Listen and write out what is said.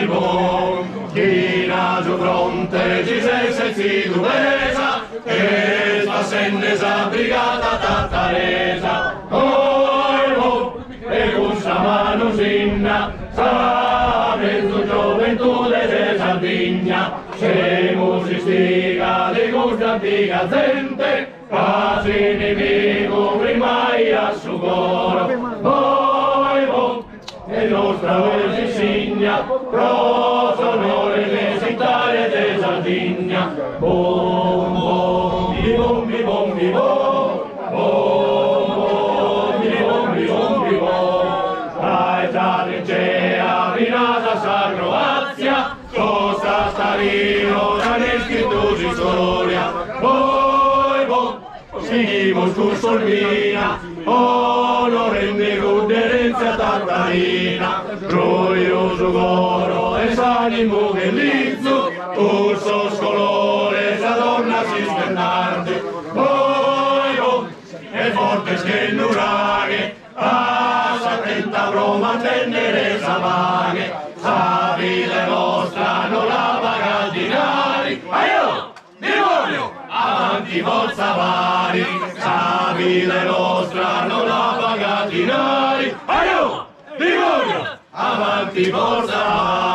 di buon, china su fronte ci sei si duvesa, e sta sennesa brigata tattaresa. E questa mano sinna, sa mezzo gioventù de Sardegna, siamo si stiga di questa antica gente, quasi nemico prima a suo coro. E nostra voce signa, pro sonore de Italia de Sardegna. Bom, bom, bi bom, bi bom, bi bom, bom, bom, bi bom, bi bom, bi bom. Dai, Trincea, Vinasa, sa Croazia, cosa starino da ne scritto di storia. Poi, bom, seguimos con Solvina, onore di ruderenza tattarina, glorioso coro e s'animo che lizzo, corso scolore, sa donna si sternante. Poi, bom, e forte schennuraghe, attenta pro mantenere sa vaghe, sa vita nostra non la paga dinari. Aio, demonio, avanti forza vari, sa vita nostra non la paga dinari. Aio, demonio, avanti forza vari.